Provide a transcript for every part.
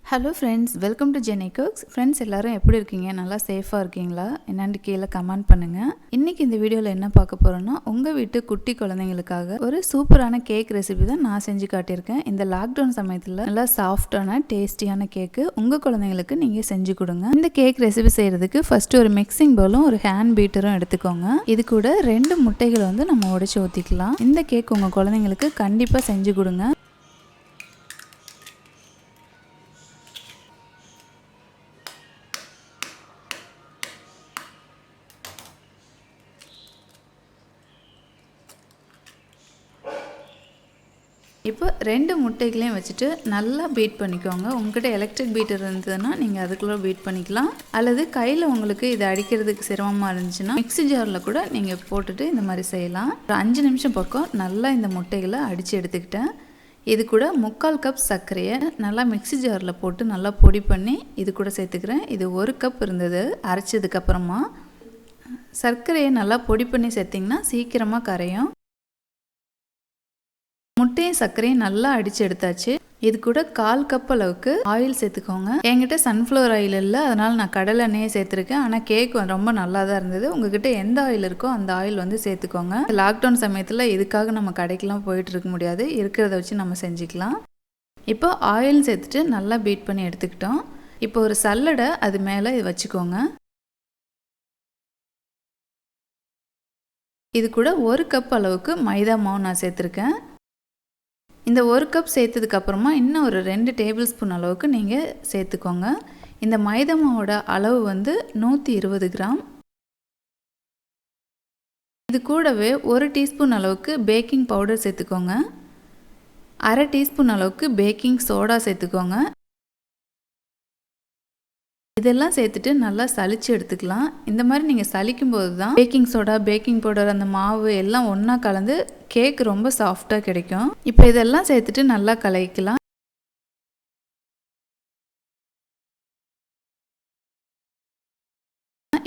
Hello friends, welcome to Jenny cooks. Friends எல்லாரும் எப்படி இருக்கீங்க? நல்லா சேஃபாக இருக்கீங்களா? என்னன்னு கீழே கமெண்ட் பண்ணுங்கள். இன்றைக்கி இந்த வீடியோவில் என்ன பார்க்க போகிறோன்னா, உங்கள் வீட்டு குட்டி குழந்தைங்களுக்காக ஒரு சூப்பரான கேக் ரெசிபி தான் நான் செஞ்சு காட்டியிருக்கேன். இந்த லாக்டவுன் சமயத்தில் நல்லா சாஃப்டான டேஸ்டியான கேக்கு உங்கள் குழந்தைங்களுக்கு நீங்கள் செஞ்சு கொடுங்க. இந்த கேக் ரெசிபி செய்கிறதுக்கு ஃபஸ்ட்டு ஒரு மிக்சிங் பவுலும் ஒரு ஹேண்ட் பீட்டரும் எடுத்துக்கோங்க. இது கூட 2 முட்டைகளை வந்து நம்ம உடைச்சு ஊற்றிக்கலாம். இந்த கேக் உங்கள் குழந்தைங்களுக்கு கண்டிப்பாக செஞ்சு கொடுங்க. இப்போ 2 முட்டைகளையும் வச்சுட்டு நல்லா பீட் பண்ணிக்கோங்க. உங்கள்கிட்ட எலக்ட்ரிக் பீட்டர் இருந்ததுன்னா நீங்கள் அதுக்குள்ளே பீட் பண்ணிக்கலாம். அல்லது கையில் உங்களுக்கு இது அடிக்கிறதுக்கு சிரமமாக இருந்துச்சுன்னா மிக்ஸி ஜாரில் கூட நீங்கள் போட்டுட்டு இந்த மாதிரி செய்யலாம். ஒரு 5 நிமிஷம் பக்கம் நல்லா இந்த முட்டைகளை அடித்து எடுத்துக்கிட்டேன். இது கூட 3/4 கப் சர்க்கரையை நல்லா மிக்ஸி ஜாரில் போட்டு நல்லா பொடி பண்ணி இது கூட சேர்த்துக்கிறேன். இது 1 கப் இருந்தது. அரைச்சதுக்கப்புறமா சர்க்கரையை நல்லா பொடி பண்ணி சேர்த்திங்கன்னா சீக்கிரமாக கரையும். முட்டையும் சர்க்கரையும் நல்லா அடித்து எடுத்தாச்சு. இது கூட 1/4 கப் அளவுக்கு ஆயில் சேர்த்துக்கோங்க. என்கிட்ட சன்ஃப்ளவர் ஆயில் இல்லை, அதனால் நான் கடலை எண்ணெயை சேர்த்துருக்கேன். ஆனால் கேக் ரொம்ப நல்லா தான் இருந்தது. உங்ககிட்ட எந்த ஆயில் இருக்கோ அந்த ஆயில் வந்து சேர்த்துக்கோங்க. லாக்டவுன் சமயத்தில் இதுக்காக நம்ம கடைக்கெலாம் போயிட்டு இருக்க முடியாது, இருக்கிறத வச்சு நம்ம செஞ்சுக்கலாம். இப்போ ஆயில் சேர்த்துட்டு நல்லா பீட் பண்ணி எடுத்துக்கிட்டோம். இப்போ ஒரு சல்லடை அது மேலே இது வச்சுக்கோங்க. இது கூட 1 கப் அளவுக்கு மைதா மாவு நான் சேர்த்துருக்கேன். இந்த 1 கப் சேர்த்ததுக்கப்புறமா இன்னும் ஒரு 2 டேபிள் ஸ்பூன் அளவுக்கு நீங்கள் சேர்த்துக்கோங்க. இந்த மைதா மாவோட அளவு வந்து 120 கிராம். இது கூடவே 1 டீஸ்பூன் அளவுக்கு பேக்கிங் பவுடர் சேர்த்துக்கோங்க. 1/2 டீஸ்பூன் அளவுக்கு பேக்கிங் சோடா சேர்த்துக்கோங்க. இதெல்லாம் சேர்த்துட்டு நல்லா சலிச்சு எடுத்துக்கலாம். இந்த மாதிரி நீங்கள் சலிக்கும் போது தான் பேக்கிங் சோடா, பேக்கிங் பவுடர், அந்த மாவு எல்லாம் ஒன்றா கலந்து கேக் ரொம்ப சாஃப்டாக கிடைக்கும். இப்போ இதெல்லாம் சேர்த்துட்டு நல்லா கலக்கிக்கலாம்.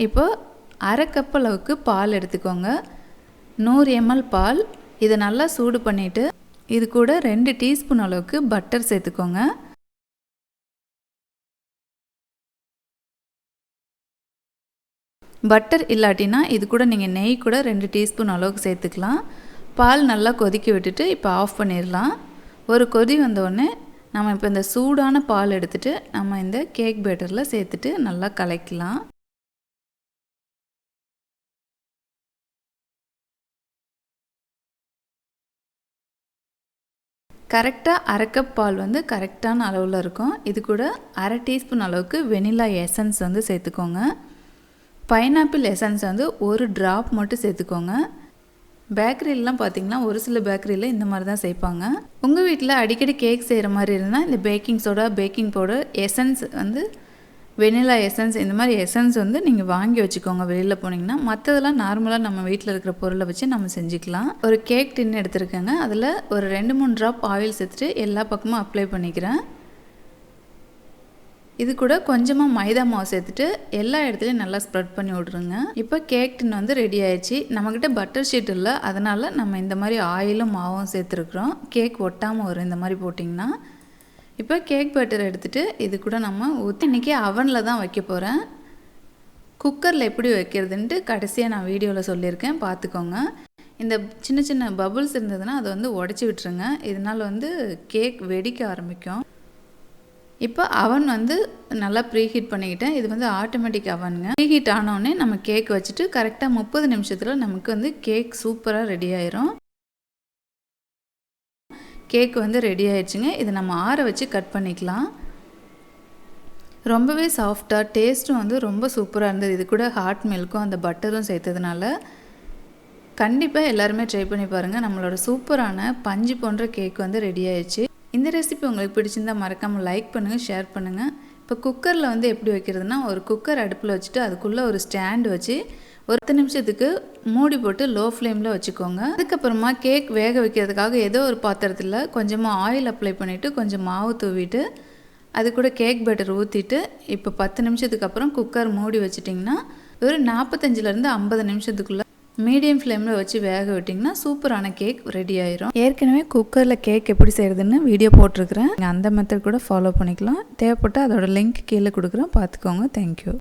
இப்போ 1/2 கப் அளவுக்கு பால் எடுத்துக்கோங்க. 100 ml பால். இதை நல்லா சூடு பண்ணிவிட்டு இது கூட 2 டீஸ்பூன் அளவுக்கு பட்டர் சேர்த்துக்கோங்க. பட்டர் இல்லாட்டினா இது கூட நீங்கள் நெய் கூட 2 டீஸ்பூன் அளவுக்கு சேர்த்துக்கலாம். பால் நல்லா கொதிக்க விட்டுட்டு இப்போ ஆஃப் பண்ணிடலாம். ஒரு கொதி வந்தோடனே நம்ம இப்போ இந்த சூடான பால் எடுத்துகிட்டு நம்ம இந்த கேக் பேட்டரில் சேர்த்துட்டு நல்லா கலக்கலாம். கரெக்டாக 1/2 கப் பால் வந்து கரெக்டான அளவில் இருக்கும். இது கூட 1/2 டீஸ்பூன் அளவுக்கு வெனிலா எசன்ஸ் வந்து சேர்த்துக்கோங்க. பைனாப்பிள் எசன்ஸ் வந்து 1 ட்ராப் மட்டும் சேர்த்துக்கோங்க. பேக்கரியிலலாம் பார்த்திங்கன்னா ஒரு சில பேக்கரியில் இந்த மாதிரி தான் சேர்ப்பாங்க. உங்கள் வீட்டில் அடிக்கடி கேக் செய்கிற மாதிரி இருந்தால் இந்த baking soda, baking powder, essence வந்து வெனிலா எசன்ஸ், இந்த மாதிரி எசன்ஸ் வந்து நீங்கள் வாங்கி வச்சுக்கோங்க வெளியில் போனீங்கன்னா. மற்றதெல்லாம் நார்மலாக நம்ம வீட்டில் இருக்கிற பொருளை வச்சு நம்ம செஞ்சுக்கலாம். ஒரு கேக் டின் எடுத்துருக்கேங்க. அதில் ஒரு 2-3 ட்ராப் ஆயில் சேர்த்துட்டு எல்லா பக்கமும் அப்ளை பண்ணிக்கிறேன். இது கூட கொஞ்சமாக மைதா மாவு சேர்த்துட்டு எல்லா இடத்துலையும் நல்லா ஸ்ப்ரெட் பண்ணி விட்ருங்க. இப்போ கேக் டின் வந்து ரெடி ஆயிடுச்சு. நம்மக்கிட்ட பட்டர் ஷீட் இல்லை, அதனால் நம்ம இந்த மாதிரி ஆயிலும் மாவும் சேர்த்துருக்குறோம். கேக் ஒட்டாமல் வரும் இந்த மாதிரி போட்டிங்கன்னா. இப்போ கேக் பேட்டர் எடுத்துகிட்டு இது கூட நம்ம ஊற்றி இன்றைக்கி அவனில் தான் வைக்க போகிறேன். குக்கரில் எப்படி வைக்கிறதுன்ட்டு கடைசியாக நான் வீடியோவில் சொல்லியிருக்கேன், பார்த்துக்கோங்க. இந்த சின்ன சின்ன பபுள்ஸ் இருந்ததுன்னா அதை வந்து உடச்சி விட்டுருங்க. இதனால் வந்து கேக் வெடிக்க ஆரம்பிக்கும். இப்போ அவன் வந்து நல்லா ப்ரீஹீட் பண்ணிக்கிட்டேன். இது வந்து ஆட்டோமேட்டிக் அவனுங்க. ப்ரீஹீட் ஆனோடனே நம்ம கேக் வச்சுட்டு கரெக்டாக 30 நிமிஷத்தில் நமக்கு வந்து கேக் சூப்பராக ரெடி ஆயிரும். கேக் வந்து ரெடி ஆயிடுச்சுங்க. இதை நம்ம ஆற வச்சு கட் பண்ணிக்கலாம். ரொம்பவே சாஃப்டாக, டேஸ்ட்டும் வந்து ரொம்ப சூப்பராக இருந்தது. இது கூட ஹாட் மில்க்கும் அந்த பட்டரும் சேர்த்ததுனால கண்டிப்பாக எல்லாருமே ட்ரை பண்ணி பாருங்கள். நம்மளோட சூப்பரான பஞ்சு போன்ற கேக் வந்து ரெடி ஆயிடுச்சு. இந்த ரெசிபி உங்களுக்கு பிடிச்சிருந்தால் மறக்காமல் லைக் பண்ணுங்கள், ஷேர் பண்ணுங்கள். இப்போ குக்கரில் வந்து எப்படி வைக்கிறதுனா, ஒரு குக்கர் அடுப்பில் வச்சுட்டு அதுக்குள்ளே ஒரு ஸ்டாண்டு வச்சு ஒரு 10 நிமிஷத்துக்கு மூடி போட்டு லோ ஃப்ளேமில் வச்சுக்கோங்க. அதுக்கப்புறமா கேக் வேக வைக்கிறதுக்காக ஏதோ ஒரு பாத்திரத்தில் கொஞ்சமாக ஆயில் அப்ளை பண்ணிவிட்டு கொஞ்சம் மாவு தூவிட்டு அது கூட கேக் பேட்டர் ஊற்றிட்டு இப்போ 10 நிமிஷத்துக்கு அப்புறம் குக்கர் மூடி வச்சிட்டிங்கன்னா ஒரு 45லேருந்து 50 நிமிஷத்துக்குள்ளே மீடியம் ஃப்ளேமில் வச்சு வேக விட்டிங்கன்னா சூப்பரான கேக் ரெடி ஆயிரும். ஏற்கனவே குக்கரில் கேக் எப்படி செய்கிறதுன்னு வீடியோ போட்டிருக்கிறேன். நீங்கள் அந்த மெத்தட் கூட ஃபாலோ பண்ணிக்கலாம். தேவைப்பட்டால் அதோட லிங்க் கீழே கொடுக்குறேன், பார்த்துக்கோங்க. தேங்க்யூ.